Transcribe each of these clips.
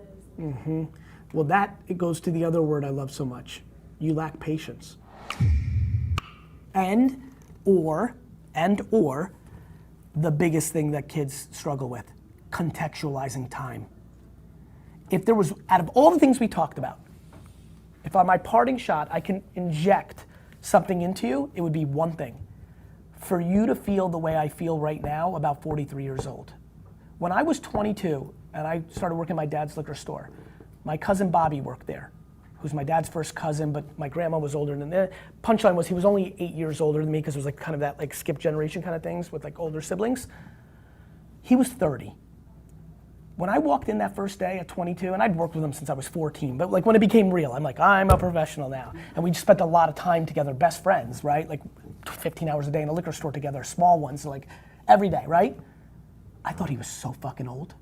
Mm-hmm. Well, it goes to the other word I love so much. You lack patience. And or the biggest thing that kids struggle with, contextualizing time. If there was, out of all the things we talked about, if on my parting shot I can inject something into you, it would be one thing. For you to feel the way I feel right now about 43 years old. When I was 22 and I started working at my dad's liquor store, my cousin Bobby worked there, who's my dad's first cousin, but my grandma was older than that. Punchline was he was only 8 years older than me because it was like kind of that like skip generation kind of things with like older siblings. He was 30. When I walked in that first day at 22, and I'd worked with him since I was 14, but like when it became real, I'm like, I'm a professional now. And we just spent a lot of time together, best friends, right? Like 15 hours a day in a liquor store together, small ones, so like every day, right? I thought he was so fucking old.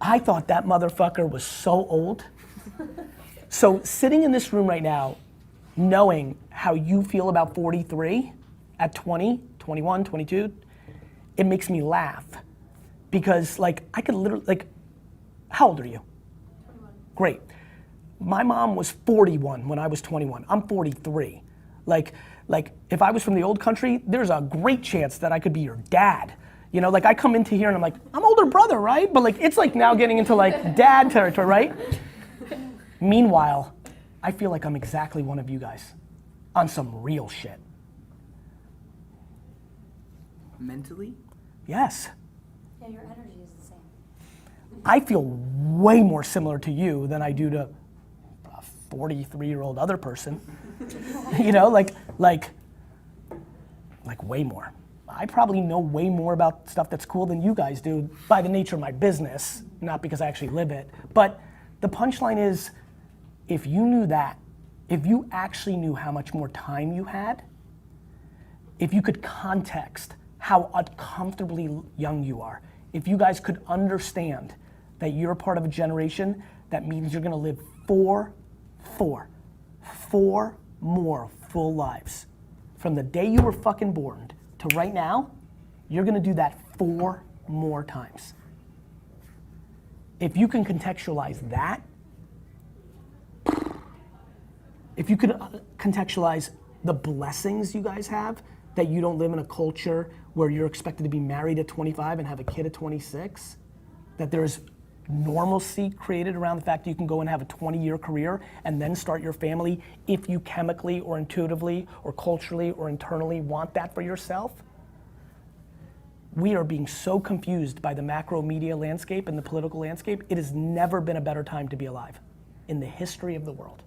I thought that motherfucker was so old. So sitting in this room right now, knowing how you feel about 43 at 20, 21, 22, it makes me laugh. Because like, I could literally, like, how old are you? 21. Great. My mom was 41 when I was 21. I'm 43. Like, if I was from the old country, there's a great chance that I could be your dad. You know, like I come into here and I'm like, I'm older brother, right? But like, it's like now getting into like dad territory, right? Meanwhile, I feel like I'm exactly one of you guys on some real shit. Mentally? Yes. Yeah, your energy is the same. I feel way more similar to you than I do to a 43-year-old other person. You know, like way more. I probably know way more about stuff that's cool than you guys do by the nature of my business, not because I actually live it. But the punchline is, if you knew that, if you actually knew how much more time you had, if you could context how uncomfortably young you are, if you guys could understand that you're part of a generation that means you're gonna live four more full lives. From the day you were fucking born to right now, you're gonna do that 4 more times. If you can contextualize that, if you could contextualize the blessings you guys have, that you don't live in a culture where you're expected to be married at 25 and have a kid at 26, that there's normalcy created around the fact that you can go and have a 20-year career and then start your family if you chemically or intuitively or culturally or internally want that for yourself. We are being so confused by the macro media landscape and the political landscape. It has never been a better time to be alive in the history of the world.